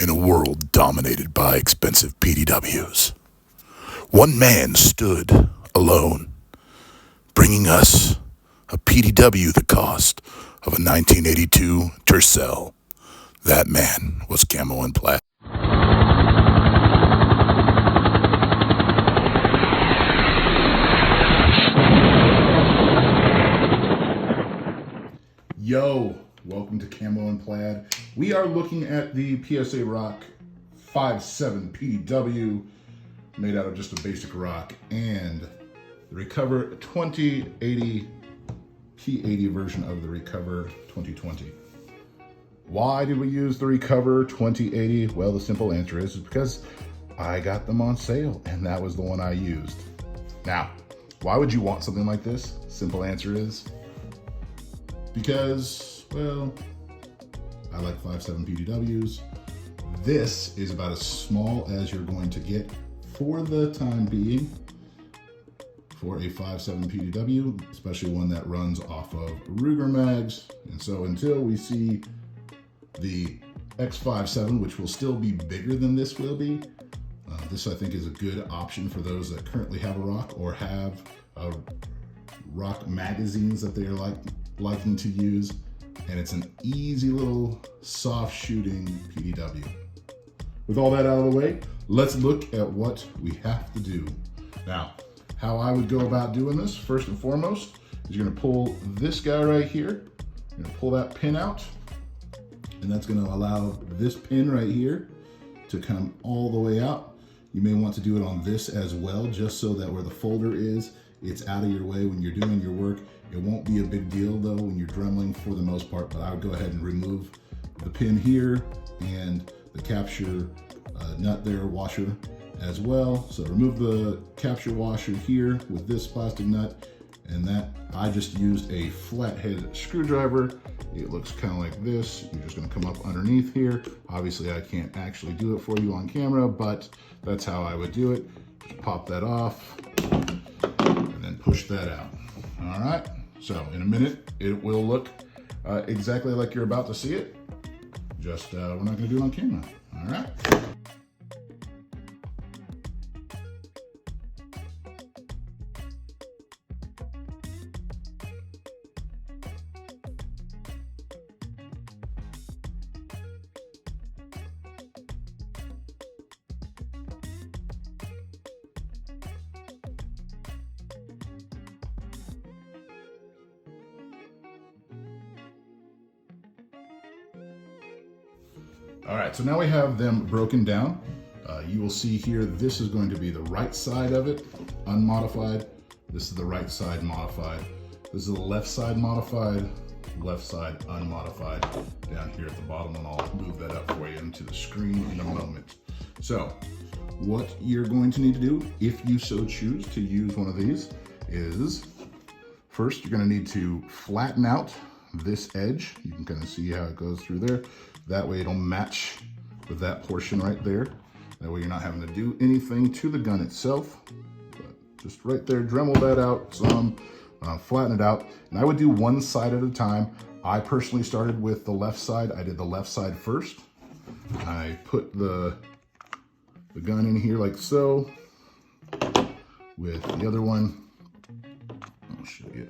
In a world dominated by expensive PDWs, one man stood alone, bringing us a PDW the cost of a 1982 Tercel. That man was Camo and Plaid. Yo, welcome to Camo and Plaid. We are looking at the PSA Rock 5.7 PDW, made out of just a basic rock, and the Recover 2080 P80 version of the Recover 2020. Why did we use the Recover 2080? Well, the simple answer is because I got them on sale, and that was the one I used. Now, why would you want something like this? Simple answer is because, well, I like 5.7 PDWs. This is about as small as you're going to get for the time being for a 5.7 PDW, especially one that runs off of Ruger mags. And so until we see the X57, which will still be bigger than this will be, this I think is a good option for those that currently have a Rock or have Rock magazines that they are liking to use. And it's an easy little soft shooting PDW. With all that out of the way, let's look at what we have to do. Now, how I would go about doing this, first and foremost, is you're gonna pull this guy right here. You're gonna pull that pin out, and that's gonna allow this pin right here to come all the way out. You may want to do it on this as well, just so that where the folder is, it's out of your way when you're doing your work. It won't be a big deal though when you're dremeling for the most part, but I would go ahead and remove the pin here and the capture nut there, washer as well. So remove the capture washer here with this plastic nut, and that I just used a flathead screwdriver. It looks kind of like this. You're just gonna come up underneath here. Obviously I can't actually do it for you on camera, but that's how I would do it. Just pop that off and then push that out. All right, so in a minute, it will look exactly like you're about to see it. Just, we're not gonna do it on camera, all right? All right, so now we have them broken down. You will see here, this is going to be the right side of it, unmodified. This is the right side modified. This is the left side modified, left side unmodified down here at the bottom, and I'll move that up for you into the screen in a moment. So what you're going to need to do, if you so choose to use one of these, is first you're gonna need to flatten out this edge. You can kind of see how it goes through there. That way it'll match with that portion right there. That way you're not having to do anything to the gun itself. But just right there, Dremel that out some, flatten it out. And I would do one side at a time. I personally started with the left side. I did the left side first. I put the gun in here like so. With the other one, I'll show you.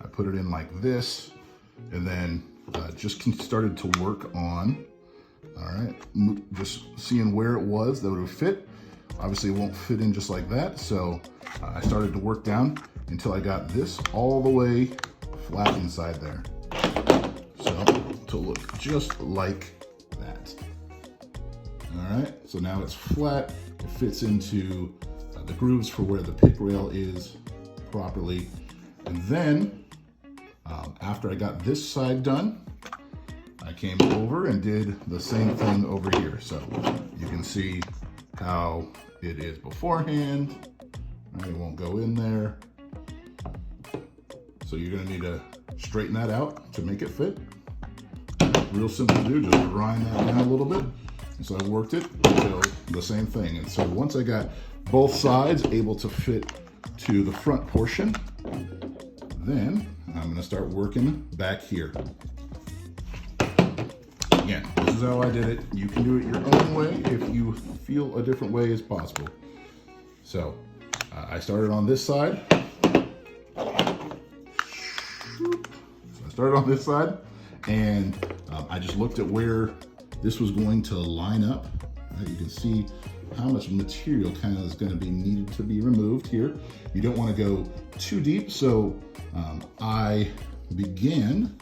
I put it in like this, and then just started to work on, all right, just seeing where it was that would fit. Obviously it won't fit in just like that, so I started to work down until I got this all the way flat inside there. So to look just like that. All right, so now it's flat. It fits into the grooves for where the pick rail is properly. And then after I got this side done, I came over and did the same thing over here. So you can see how it is beforehand. It won't go in there. So you're gonna need to straighten that out to make it fit. Real simple to do, just grind that down a little bit. And so I worked it until the same thing. And so once I got both sides able to fit to the front portion, then I'm gonna start working back here. Again, this is how I did it. You can do it your own way if you feel a different way is possible. So I started on this side. And I just looked at where this was going to line up. Right? You can see how much material kind of is going to be needed to be removed here. You don't want to go too deep, so I began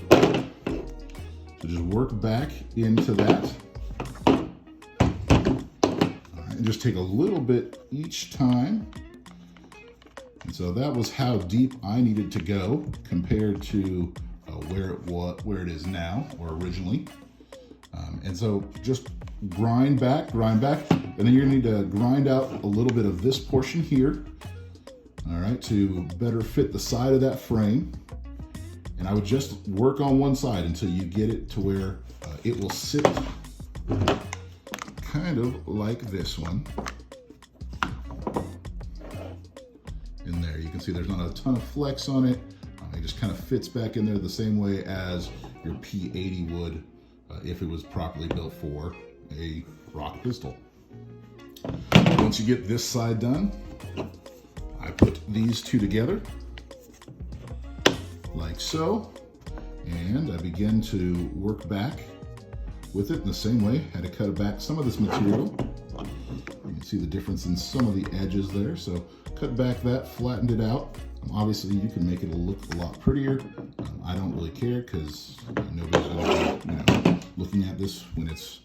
to just work back into that. All right, and just take a little bit each time. And so that was how deep I needed to go compared to where it is now, or originally. And so just grind back, and then you're gonna need to grind out a little bit of this portion here, all right, to better fit the side of that frame. And I would just work on one side until you get it to where it will sit kind of like this one. In there, you can see there's not a ton of flex on it. It just kind of fits back in there the same way as your P80 would if it was properly built for a rock pistol. Once you get this side done, I put these two together like so, and I begin to work back with it in the same way. Had to cut back some of this material. You can see the difference in some of the edges there. So cut back that, flattened it out. Obviously, you can make it look a lot prettier. I don't really care because nobody's going to be, looking at this when it's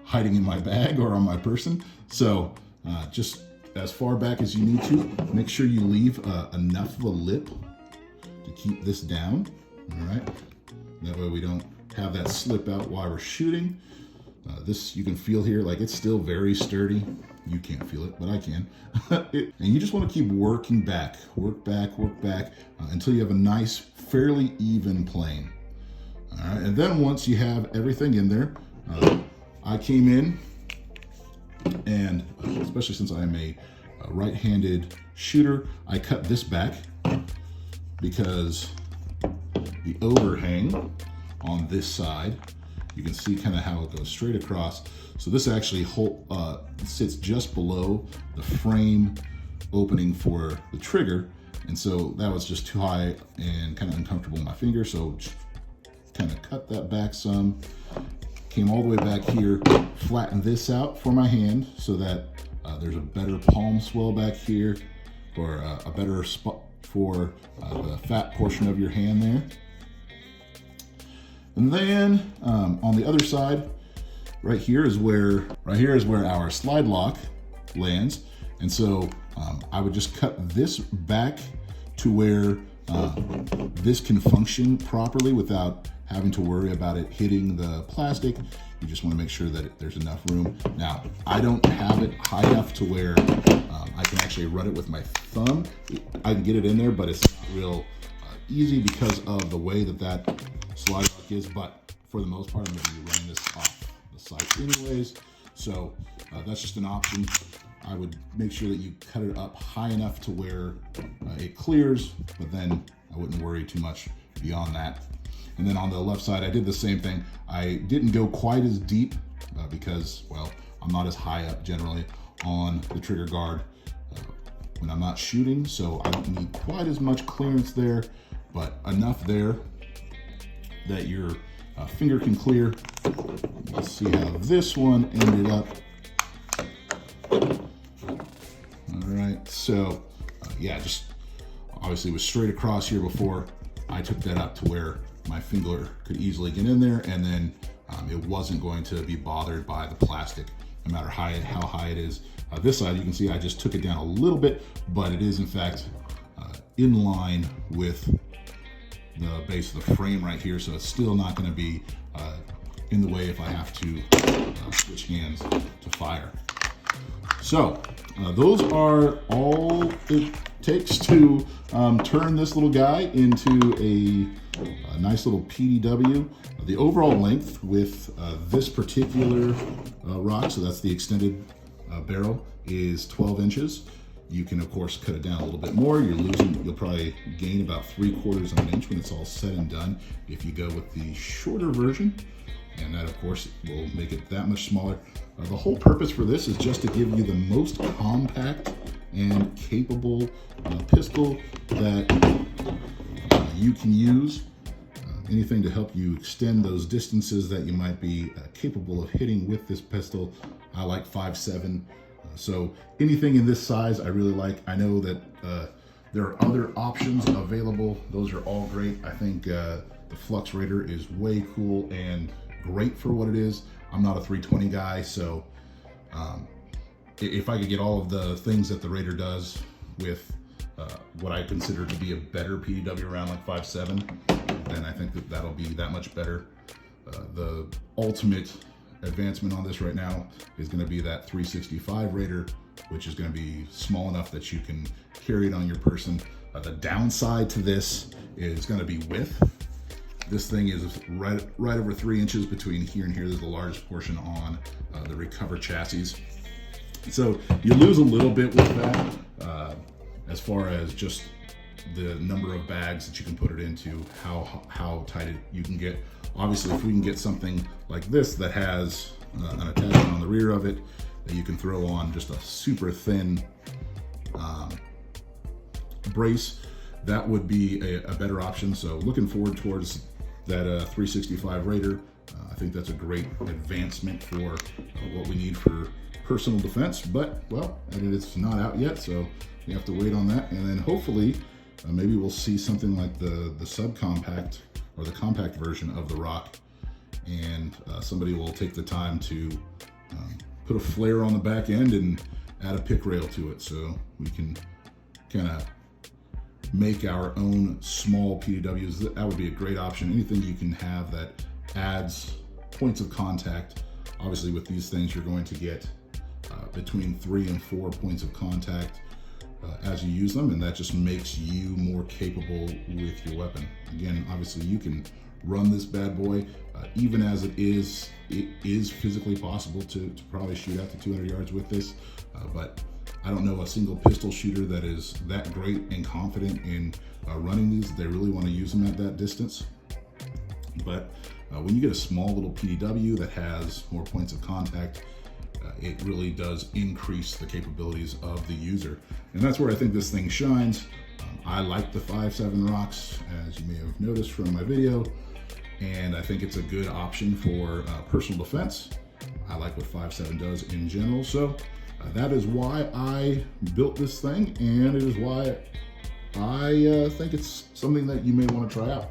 hiding in my bag or on my person. So just as far back as you need to, make sure you leave enough of a lip to keep this down. All right, that way we don't have that slip out while we're shooting. This you can feel here, like it's still very sturdy. You can't feel it, but I can. And you just want to keep working back, work back, until you have a nice, fairly even plane. All right, and then once you have everything in there, I came in and, especially since I'm a right-handed shooter, I cut this back because the overhang on this side, you can see kind of how it goes straight across. So this actually sits just below the frame opening for the trigger. And so that was just too high and kind of uncomfortable in my finger. So kind of cut that back some, came all the way back here, flattened this out for my hand so that there's a better palm swell back here, or a better spot for the fat portion of your hand there. And then on the other side, right here is where our slide lock lands. And so I would just cut this back to where this can function properly without having to worry about it hitting the plastic. You just want to make sure that there's enough room. Now, I don't have it high enough to where I can actually run it with my thumb. I can get it in there, but it's not real easy because of the way that slide lock is. But for the most part, I'm going to be running this off the site anyways. So that's just an option. I would make sure that you cut it up high enough to where it clears, but then I wouldn't worry too much beyond that. And then on the left side, I did the same thing. I didn't go quite as deep because, well, I'm not as high up generally on the trigger guard when I'm not shooting, so I don't need quite as much clearance there, but enough there that your finger can clear. Let's see how this one ended up. All right, so yeah, just obviously it was straight across here before. I took that up to where my finger could easily get in there, and then it wasn't going to be bothered by the plastic, no matter how high it is. This side, you can see I just took it down a little bit, but it is in fact in line with the base of the frame right here, so it's still not going to be in the way if I have to switch hands to fire. So those are all it takes to turn this little guy into a nice little PDW. The overall length with this particular rock, so that's the extended barrel, is 12 inches. You can of course cut it down a little bit more. You'll probably gain about 3/4 of an inch when it's all said and done if you go with the shorter version. And that of course will make it that much smaller. The whole purpose for this is just to give you the most compact and capable pistol that you can use. Anything to help you extend those distances that you might be capable of hitting with this pistol. I like 5.7. So anything in this size I really like. I know that there are other options available. Those are all great. I think the Flux Raider is way cool and great for what it is. I'm not a 320 guy, so if I could get all of the things that the Raider does with what I consider to be a better PDW round like 5.7, then I think that that'll be that much better. The ultimate advancement on this right now is going to be that 365 Raider, which is going to be small enough that you can carry it on your person. The downside to this is going to be width. This thing is right over 3 inches between here and here. There's the largest portion on the recover chassis. So you lose a little bit with that as far as just the number of bags that you can put it into, how tight you can get. Obviously, if we can get something like this that has an attachment on the rear of it that you can throw on just a super thin brace, that would be a better option. So looking forward towards that 365 Raider. I think that's a great advancement for what we need for personal defense, but well, it's not out yet, so you have to wait on that. And then hopefully maybe we'll see something like the subcompact or the compact version of the Rock, and somebody will take the time to put a flare on the back end and add a pick rail to it, so we can kind of make our own small PDWs. That would be a great option. Anything you can have that adds points of contact. Obviously with these things you're going to get between 3 and 4 points of contact as you use them, and that just makes you more capable with your weapon. Again, obviously you can run this bad boy, even as it is physically possible to probably shoot out to 200 yards with this, but I don't know a single pistol shooter that is that great and confident in running these. They really want to use them at that distance. But when you get a small little PDW that has more points of contact, it really does increase the capabilities of the user. And that's where I think this thing shines. I like the 5.7 Rocks, as you may have noticed from my video, and I think it's a good option for personal defense. I like what 5.7 does in general, so that is why I built this thing, and it is why I think it's something that you may want to try out.